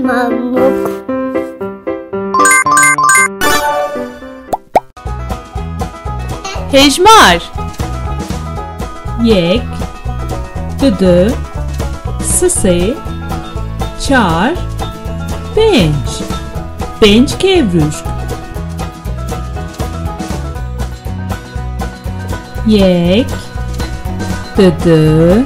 Mamuk. Hejmar. Yek, düdü, sısı, çar, benç. Benç kevruşk. Yek, düdü,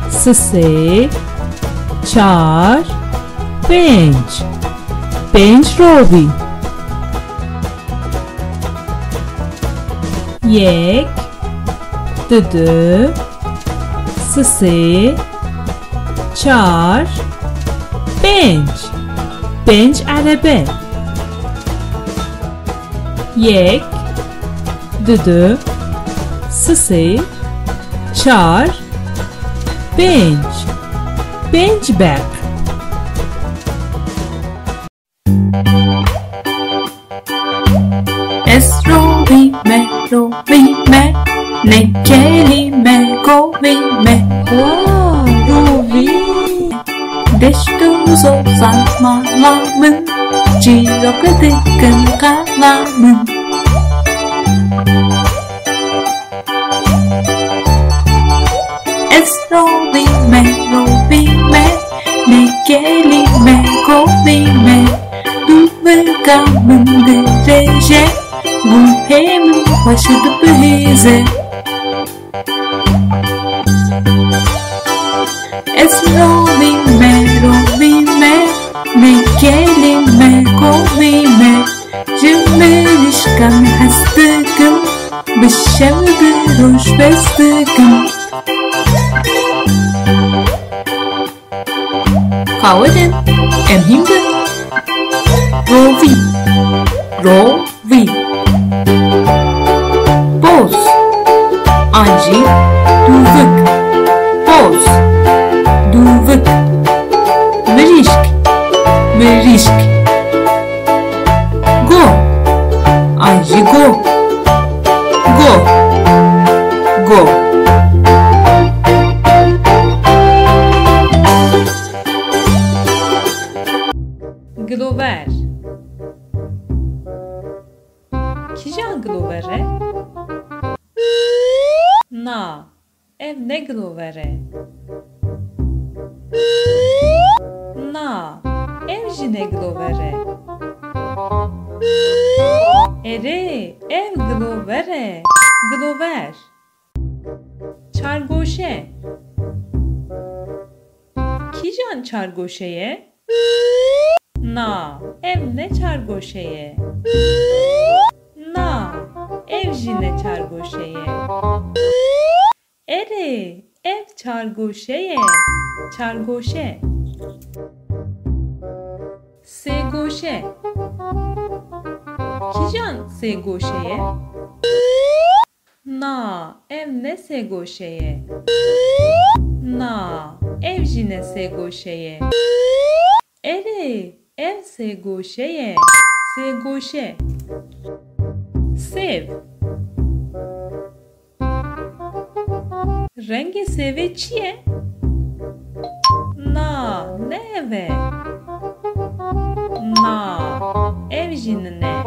sısı, çar, benç. Benç robi. Yek, düdü, sısı, çar, benç. Benç arebe. Yek, düdü, sısı, çar, benç. Bench back. Esrovime, rovime, ne kelime govime. Rovi. Deştuz olsan malamın, cirokla tıkın kalamın. Esrovime, rovime, ne kelime govime. Duvargamın derece, bu hem başladı bize. Esrovime, rovime, ne kelime govime. Cümmelişkan hastıkım, bişemde roş bestıkım. Kawadın, emhimde. Rovi, rovi. Boz, anji, duvuk. Boz, duvuk. Mirişk, mirişk. Go, anji go. Go, go. Glover. Kijan Glover'e? Na. Ev ne Glover'e? Na. Ev jine Glover'e? Ere. Ev Glover'e. Glover. Çargoşe. Kijan çargoşeye? Na. Ev ne çargoşeye? Na. Ev jine çargoşeye. Ere. Ev çargoşeye. Çargoşe. Segoşe. Kijan segoşeye? Na. Ev ne segoşeye? Na. Ev jine segoşeye. Ere. Ev segoşeye. Segoşe. Sev. Rengi seve çiye? Na. Ne eve? Na. Ev jinine.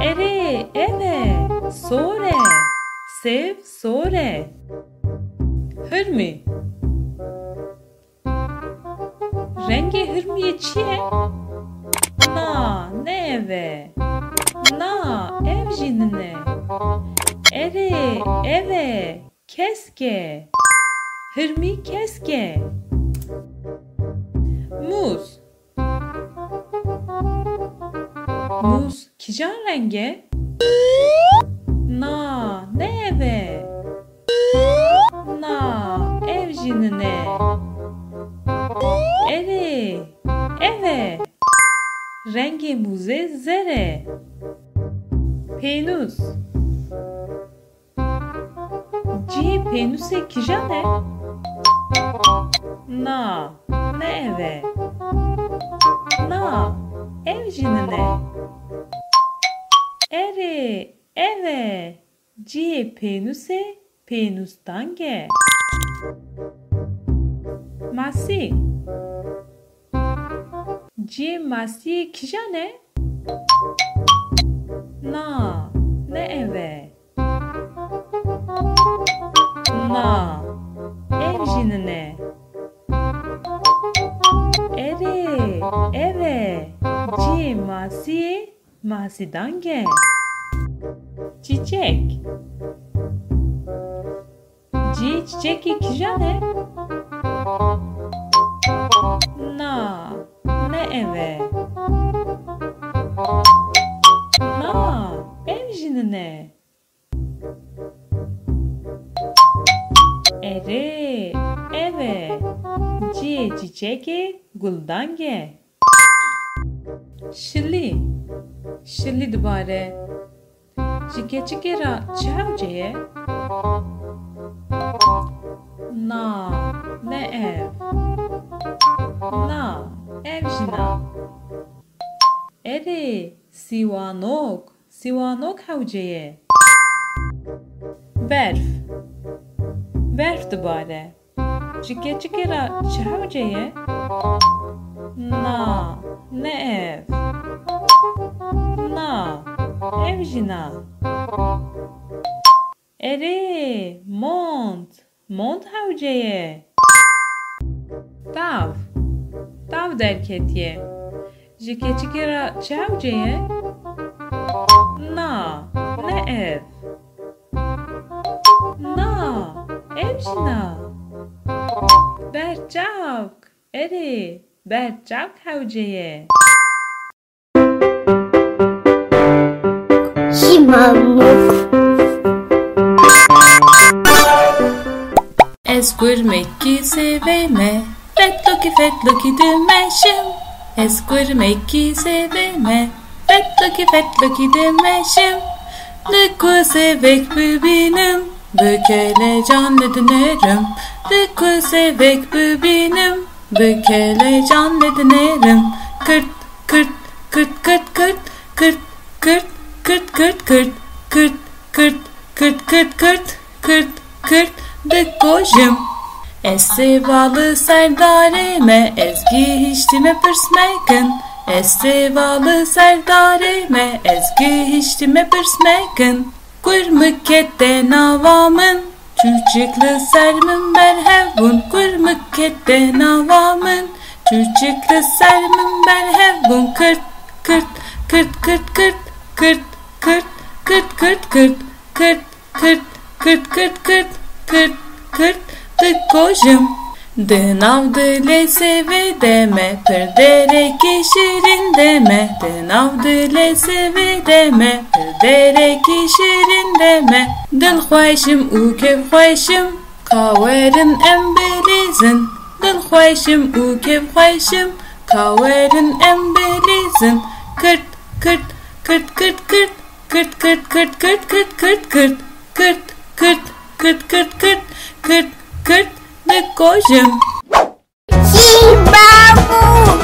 Ere. Eve. Sore. Sev. Sore. Hırmi. Rengi hırmiye çiye? Na. Ne eve? Na. Ev jinine. Ere. Eve. Keske. Hırmi keske. Muz. Muz kijan renge? Na. Ne eve? Na. Ev jinine. Ere. Eve. Rengi muze zere. Penus. Ci penuse kijane? Na. Ne eve? Na. Ev jinine. Ere. Eve. Ci penuse penustan ge. Masi. Ciye masiye kijane? Na, ne eve? Na, ev jinine. Ere, eve. Ciye masiye, masidan ge. Çiçek. Ciye çiçeki kijane? Na, ne eve? Na, ev jinine. Ere, eve. Ciye çiçeki guldange. Şili. Şili dubare. Cike cikera çavceye. Na, ne ev? Na, ev jina. Ere, siwanok. Siwanok havceye. Berf. Berf dubare. Cike cikera çavceye. Na, ne ev? Na, ev jina. Ere, mont. Mont havceye. Dav. Dav derketiye. Jike cikera çavceye. Na, ne ev? Na, ev jina. Bercavk. Ere, bercavk havceye. Şimamuk. Es gurmeki seveme, fetloki demeşim. Es gurmeki seveme, fetloki demeşim. Dıkı sevek benim, bükele canlı dinerim. Dıkı sevek benim, bükele canlı dinerim. Kırt, kırt, kırt, kırt, kırt, kırt, kırt, kırt, kırt, kırt, kırt, kırt, kırt, kırt, kırt, kırt, kırt, dıkojum. Es sevalı serdareme, ezgi hiçtime pırsmekın. Es sevalı serdareme, ezgi hiçtime pırsmekın. Kurmukette navamın, çocuklu sermin berhevbun. Kurmukette navamın, çocuklu sermin berhevbun. Kırt, kırt, kırt, kırt, kırt, kırt, kırt, kırt, kırt, kırt, kırt, kırt, kırt, kırt, kırt, kırt, kırt, dıkojum. Dınav dile seve deme, pırdere şirin deme. Dınav dile seve deme, pırdere şirin deme. Dil xweşim û kev xweşim, kawerin em belîzin. Dil xweşim û kev xweşim, kawerin em belîzin. Kırt, kırt, kırt, kırt, kırt, kırt, kırt, kırt, kırt, kırt, kırt, kırt, kırt, kırt, kırt, kırt, kırt, kırt, kırt, dıkojum. Şimamuk.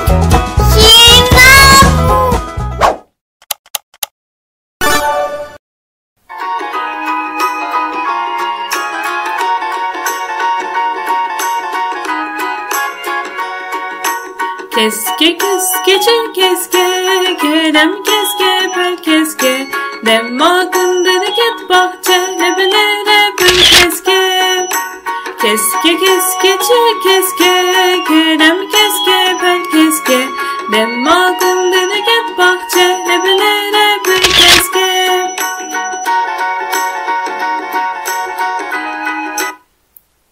Şimamuk. Keske keske çil keske, kerem keske pel keske. Demmakın deniket bahçe, lebilere bül keske. Keske keske çil keske, kerem keske pel keske. Demmakın deniket bahçe, lebilere bül keske.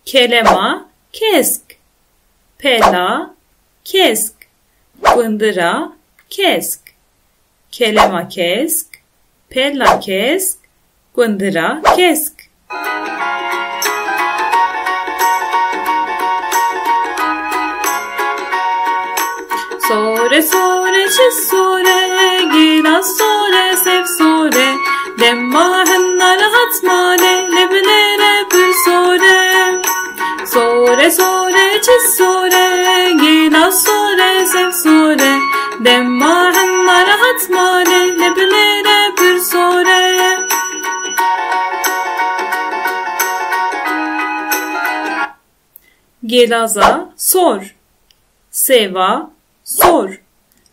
Kelema kesk, pela kesk, fındıra kesk. Kelema kesk, pella kesk, fındıra kesk. Sore sore çiz sore, gilas sore sev sore. Demmahın narahat male, lebilere bül sore. Sore sore çiz sore, gilas sore sev sore. Demmahın narahat male, lebilere bül sore. Gelaza sor, seva sor.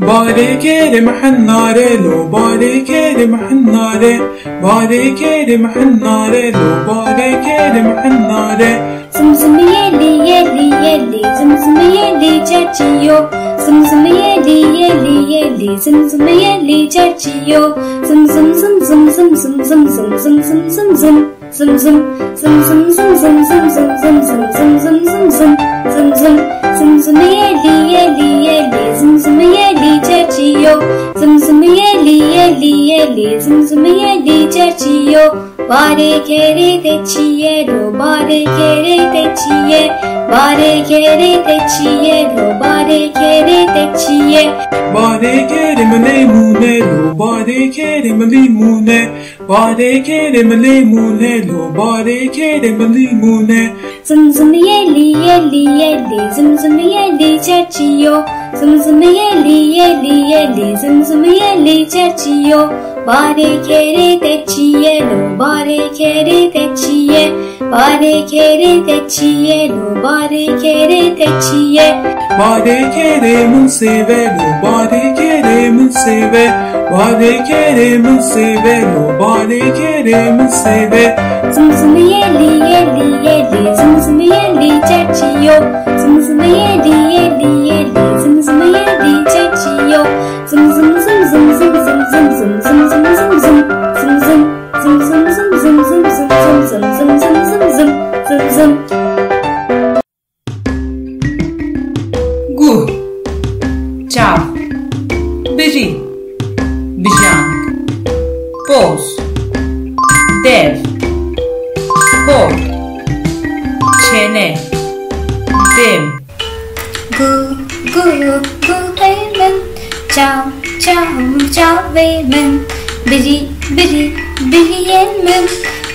باره کرم حناره لو باره کرم حناره باره کرم حناره لو باره کرم حناره Zım zım yeli yeli yeli zım zım yeli çerçiyo Zım zım yeli yeli yeli zım zım yeli çerçiyo Zım zım zım zım zım zım zım zım zım zım zım zım Zım zım zım zım zım zım zım zım zım zım zım zım zım zım Zım zım zım zım yeli yeli yeli zım zım yeli çerçiyo Zım zım yeli yeli yeli zım zım yeli çerçiyo Bare kere teçiye do bare kere teçiye Bare kere teçiye do bare kere teçiye باره کرم لیمونه لو باره کرم لیمونه باره کرم لیمونه لو باره کرم لیمونه Zım zım yeli yeli yeli zım zım yeli çerçiyo Zım zım yeli yeli yeli zım zım yeli çerçiyo Bare kere teçiye do bare kere teçiye Bare kere teçiye do bare kere teçiye باره کرم سیوه لو باره کرم سیوه باره کرم سیوه لو باره کرم سیوه Zım zım yeli yeli yeli zım zım yeli çerçiyo Zım zım yeli yeli yeli zım zım yeli çerçiyo Zım zım zım zım zım zım zım zım zım zım zım zım Zım zım zım zım zım zım zım zım zım zım zım zım zım zım zım zım Gu, çav, biri, bijang, boz, dev, hor, çene, dem. Gu gu gu vemen Çav çav çav vemen Biri biri biri yemen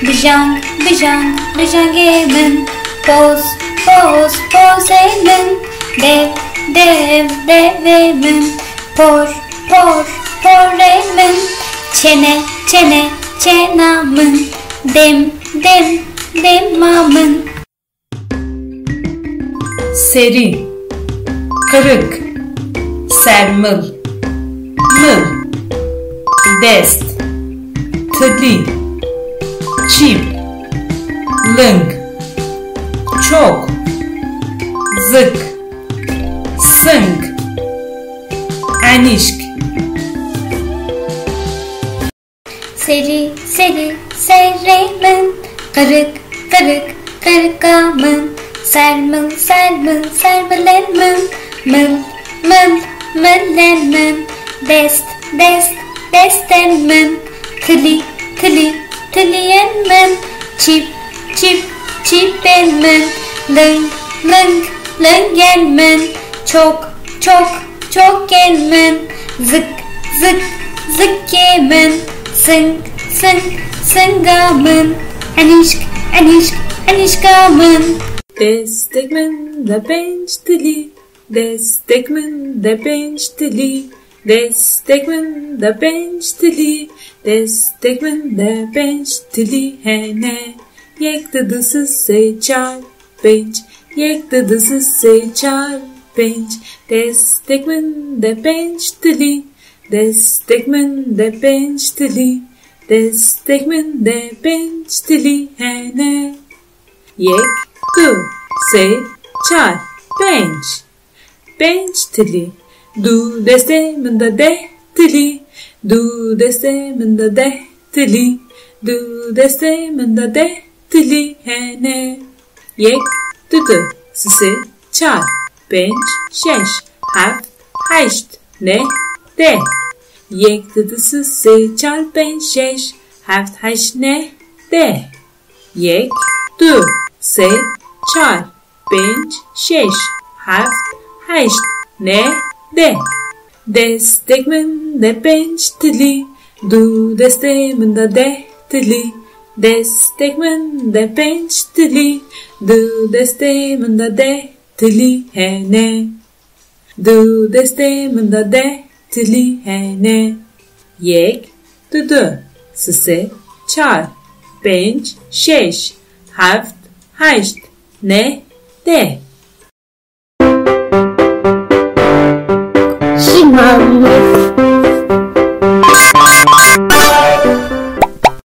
Bijang bijang bijang yemen Boz boz boz yemen Dev dev dev yemen Por por por yemen Çene çene çenamın Dem dem demamın Seri, kırık, sermil, mıl, dest, tıli, çip, lınk, çok, zık, sınk, anişk. Seri seri serimin Kırık kırık kırıkamın Sermil sermil sermilemin Mıl mıl millemin Dest dest destemin Tili tili tiliyemin Çip çip çipemin Lıng lıng lıngemin Çok çok çok gelmin Zık zık zık yemin Sınk sınk sıngamın Anişk anişk anişkamın Destekmen de bench dili, destekmen de bench dili, destekmen de bench dili, destekmen de bench dili hene. Yek dıdısı seçar bench, yek dıdısı seçar bench, destekmen de bench dili, destekmen de bench dili, destekmen de bench dili hene. Yek du se çar bench, bench dili, du desteminde de dili, du desteminde de dili, du desteminde de dili hene. Yek düdü se çar bench şeş heft heşt ne de. Yek düdü se çar bench şeş heft heşt ne de. Yek du se çar bench şeş heft heşt ne de. Destekmen de bench dili, du desteminde de dili, destekmen de bench dili, du desteminde de dili hene. Du desteminde de dili hene. Yek düdü se çar bench şeş heft heşt ne de. Şimal limone.